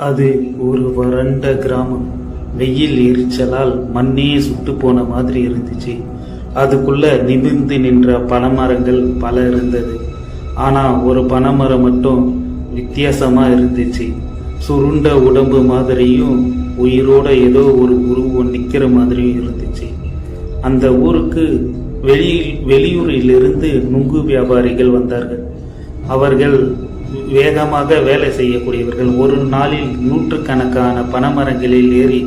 அது ஒரு வறண்ட கிராமம். வெயில் எரிச்சலால் மண்ணே சுட்டு போன மாதிரி இருந்துச்சு. அதுக்குள்ள நிமிர்ந்து நின்ற பனைமரங்கள் பல இருந்தது. ஆனா ஒரு பனைமரம் மட்டும் வித்தியாசமா இருந்துச்சு. சுருண்ட உடம்பு மாதிரியும் உயிரோட ஏதோ ஒரு உருவம் நிக்கிற மாதிரியும் இருந்துச்சு. அந்த ஊருக்கு வெளியூரிலிருந்து நுங்கு வியாபாரிகள் வந்தார்கள். அவர்கள் வேகமாக வேலை செய்யக்கூடியவர்கள். ஒரு நாளில் நூற்றுக்கணக்கான பனைமரங்களில் ஏறி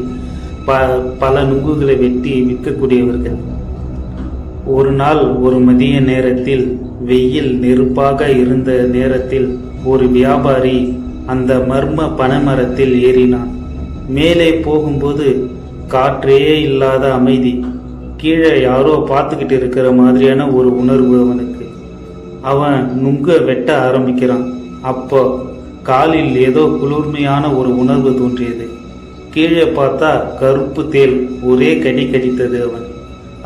பல நுங்குகளை வெட்டி விற்கக்கூடியவர்கள். ஒரு நாள் ஒரு மதிய நேரத்தில் வெயில் நெருப்பாக இருந்த நேரத்தில் ஒரு வியாபாரி அந்த மர்ம பனைமரத்தில் ஏறினான். மேலே போகும்போது காற்றே இல்லாத அமைதி. கீழே யாரோ பார்த்துக்கிட்டு இருக்கிற மாதிரியான ஒரு உணர்வு அவனுக்கு. அவன் நுங்க வெட்ட ஆரம்பிக்கிறான். அப்போ காலில் ஏதோ குளிர்மையான ஒரு உணர்வு தோன்றியது. கீழே பார்த்தா கருப்பு தேள் ஒரே கடி கடித்தது.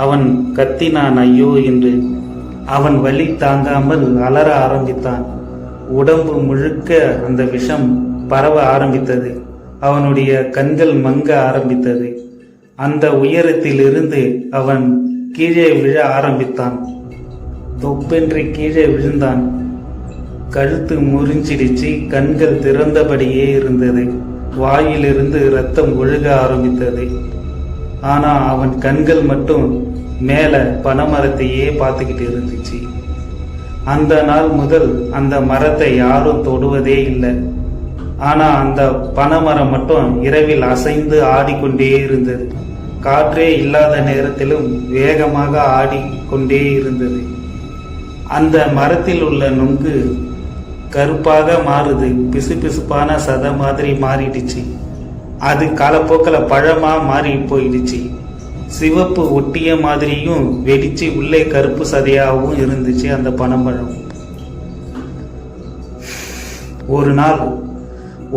அவன் கத்தினான், ஐயோ என்று. அவன் வலி தாங்காமல் அலற ஆரம்பித்தான். உடம்பு முழுக்க அந்த விஷம் பரவ ஆரம்பித்தது. அவனுடைய கண்கள் மங்க ஆரம்பித்தது. அந்த உயரத்தில் இருந்து அவன் கீழே விழ ஆரம்பித்தான். தொப்பென்று கீழே விழுந்தான். கழுத்து முறிஞ்சிடுச்சு. கண்கள் திறந்தபடியே இருந்தது. வாயிலிருந்து ரத்தம் ஒழுக ஆரம்பித்தது. ஆனா அவன் கண்கள் மட்டும் மேல பனைமரத்தையே பார்த்துக்கிட்டு இருந்துச்சு. அந்த நாள் முதல் அந்த மரத்தை யாரும் தொடுவதே இல்லை. ஆனா அந்த பனைமரம் மட்டும் இரவில் அசைந்து ஆடிக்கொண்டே இருந்தது. காற்றே இல்லாத நேரத்திலும் வேகமாக ஆடிக்கொண்டே இருந்தது. அந்த மரத்தில் உள்ள நுங்கு கருப்பாக மாறுது. பிசுபிசுப்பான சதை மாதிரி மாறிடுச்சு. அது காலப்போக்கில் பழமா மாறி போயிடுச்சு. சிவப்பு ஒட்டிய மாதிரியும் வெடிச்சு உள்ளே கருப்பு சதையாகவும் இருந்துச்சு அந்த பனைமரம். ஒரு நாள்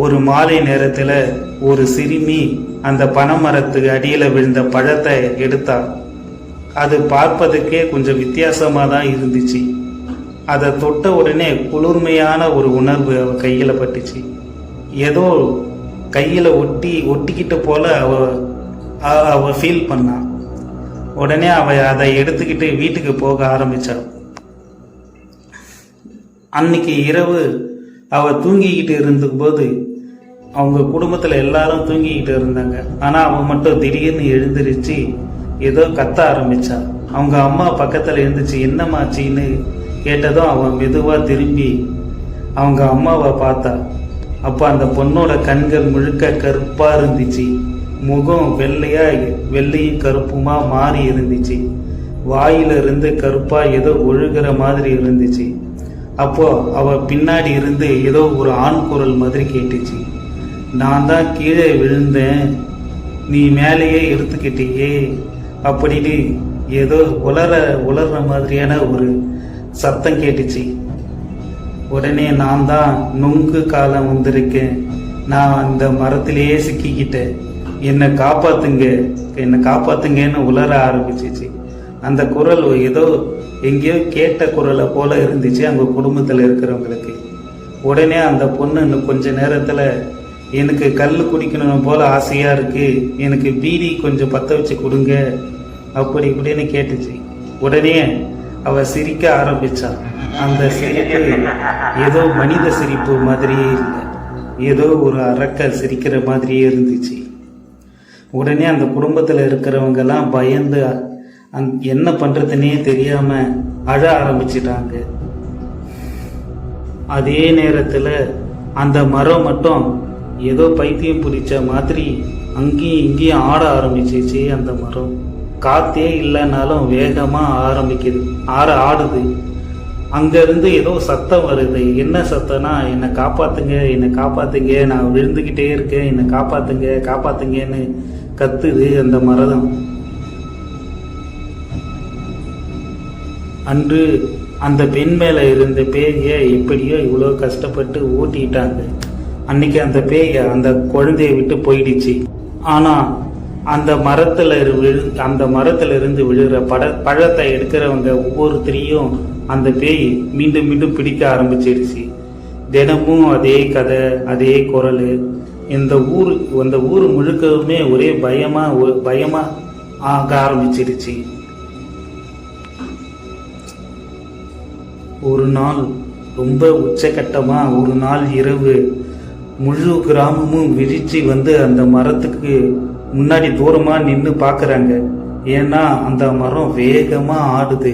ஒரு மாலை நேரத்துல ஒரு சிறுமி அந்த பனைமரத்துக்கு அடியில விழுந்த பழத்தை எடுத்தா. அது பார்ப்பதுக்கே கொஞ்சம் வித்தியாசமா தான் இருந்துச்சு. அதை தொட்ட உடனே குளிர்மையான ஒரு உணர்வு அவ கையில பட்டுச்சு. ஏதோ கையில ஒட்டிக்கிட்டு போல அவ ஃபீல் பண்ணா. உடனே அவ அதை எடுத்துக்கிட்டு வீட்டுக்கு போக ஆரம்பிச்சாள். அன்னைக்கு இரவு அவ தூங்கிக்கிட்டு இருந்தபோது அவங்க குடும்பத்துல எல்லாரும் தூங்கிக்கிட்டு இருந்தாங்க. ஆனா அவன் மட்டும் திடீர்னு எழுந்திருச்சு ஏதோ கத்த ஆரம்பிச்சா. அவங்க அம்மா பக்கத்துல இருந்துச்சு. என்னமாச்சின்னு கேட்டதும் அவன் மெதுவா திரும்பி அவங்க அம்மாவை பார்த்தா. அப்ப அந்த பொண்ணோட கண்கள் முழுக்க கருப்பா இருந்துச்சு. முகம் வெள்ளையும் கருப்புமா மாறி இருந்துச்சு. வாயிலிருந்து கருப்பா ஏதோ ஒழுகிற மாதிரி இருந்துச்சு. அப்போ அவ பின்னாடி இருந்து ஏதோ ஒரு ஆண் குரல் மாதிரி கேட்டுச்சு. நான் தான் கீழே விழுந்தேன், நீ மேலேயே எடுத்துக்கிட்டியே அப்படின்னு ஏதோ உலர்ற மாதிரியான ஒரு சத்தம் கேட்டுச்சு. உடனே நான் தான் நுங்கு காலம் வந்திருக்கேன், நான் அந்த மரத்திலேயே சிக்கிக்கிட்டேன், என்னை காப்பாத்துங்கன்னு உலர ஆரம்பிச்சிச்சு. அந்த குரல் ஏதோ எங்கேயோ கேட்ட குரலை போல இருந்துச்சு அவங்க குடும்பத்தில் இருக்கிறவங்களுக்கு. உடனே அந்த பொண்ணு இன்னும் கொஞ்ச நேரத்தில் எனக்கு கல் குடிக்கணும் போல ஆசையா இருக்கு, எனக்கு பீடி கொஞ்சம் பற்ற வச்சு கொடுங்க அப்படி இப்படின்னு கேட்டுச்சு. உடனே அவ சிரிக்க ஆரம்பிச்சான். அந்த சிரிப்பு ஏதோ மனித சிரிப்பு மாதிரியே இல்லை, ஏதோ ஒரு அரக்க சிரிக்கிற மாதிரியே இருந்துச்சு. உடனே அந்த குடும்பத்தில் இருக்கிறவங்க எல்லாம் பயந்து என்ன பண்றதுன்னே தெரியாம அழ ஆரம்பிச்சிட்டாங்க. அதே நேரத்துல அந்த மரம் மட்டும் ஏதோ பைத்தியம் பிடிச்ச மாதிரி அங்கேயும் இங்கேயும் ஆட ஆரம்பிச்சிச்சு. அந்த மரம் காத்தே இல்லைனாலும் வேகமா ஆடுது. அங்க இருந்து ஏதோ சத்தம் வருது. என்ன சத்தம்னா, என்னை காப்பாத்துங்க, நான் விழுந்துகிட்டே இருக்கேன், என்னை காப்பாத்துங்கன்னு கத்துது அந்த மரம். அன்று அந்த பெண் மேல இருந்த பேய எப்படியோ இவ்வளோ கஷ்டப்பட்டு ஓட்டிட்டாங்க. அன்னைக்கு அந்த பேய அந்த குழந்தைய விட்டு போயிடுச்சு. ஆனா அந்த மரத்துல இருந்து விழுகிற பழத்தை எடுக்கிறவங்க ஒவ்வொருத்தரையும் அந்த பேய் மீண்டும் மீண்டும் பிடிக்க ஆரம்பிச்சிடுச்சு. தினமும் அதே கதை, அதே குரல். அந்த ஊர் முழுக்கவுமே ஒரே பயமா ஆக ஆரம்பிச்சிருச்சு. ஒரு நாள் ரொம்ப உச்சகட்டமா ஒரு நாள் இரவு முழு கிராமமும் விரிச்சு வந்து அந்த மரத்துக்கு முன்னாடி தூரமா நின்று பாக்குறாங்க. ஏன்னா அந்த மரம் வேகமா ஆடுது.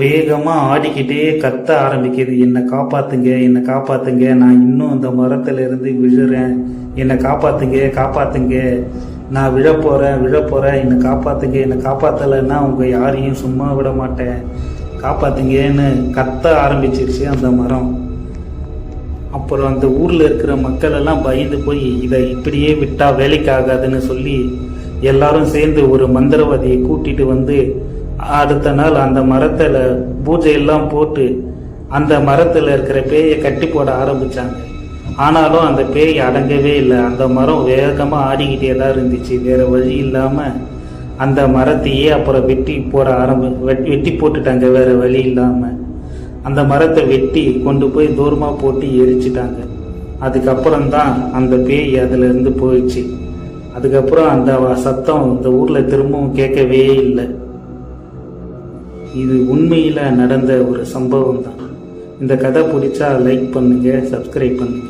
வேகமா ஆடிக்கிட்டே கத்த ஆரம்பிக்குது. என்னை காப்பாத்துங்க, என்னை காப்பாத்துங்க, நான் இன்னும் அந்த மரத்துல இருந்து விழுறேன், என்னை காப்பாத்துங்க, காப்பாத்துங்க, நான் விழப்போறேன், என்னை காப்பாத்துங்க, என்னை காப்பாத்தலைன்னா உங்க யாரையும் சும்மா விட மாட்டேன், காப்பாத்துங்கன்னு கத்த ஆரம்பிச்சிருச்சு அந்த மரம். அப்புறம் அந்த ஊர்ல இருக்கிற மக்கள் எல்லாம் பயந்து போய் இதை இப்படியே விட்டா வேலைக்கு ஆகாதுன்னு சொல்லி எல்லாரும் சேர்ந்து ஒரு மந்திரவாதியை கூட்டிட்டு வந்து அடுத்த நாள் அந்த மரத்துல பூஜையெல்லாம் போட்டு அந்த மரத்துல இருக்கிற பேயை கட்டி போட ஆரம்பிச்சாங்க. ஆனாலும் அந்த பேய் அடங்கவே இல்லை. அந்த மரம் வேகமா ஆடிக்கிட்டே தான் இருந்துச்சு. வேற வழி இல்லாம அந்த மரத்தையே அப்புறம் வெட்டி போட்டுட்டாங்க. வேற வழி இல்லாம அந்த மரத்தை வெட்டி கொண்டு போய் தூரமா போட்டு எரிச்சிட்டாங்க. அதுக்கப்புறம் தான் அந்த பேய் அதுல இருந்து போயிடுச்சு. அதுக்கப்புறம் அந்த சத்தம் இந்த ஊர்ல திரும்பவும் கேட்கவே இல்லை. இது உண்மையில நடந்த ஒரு சம்பவம் தான். இந்த கதை பிடிச்சா லைக் பண்ணுங்க, சப்ஸ்கிரைப் பண்ணுங்க.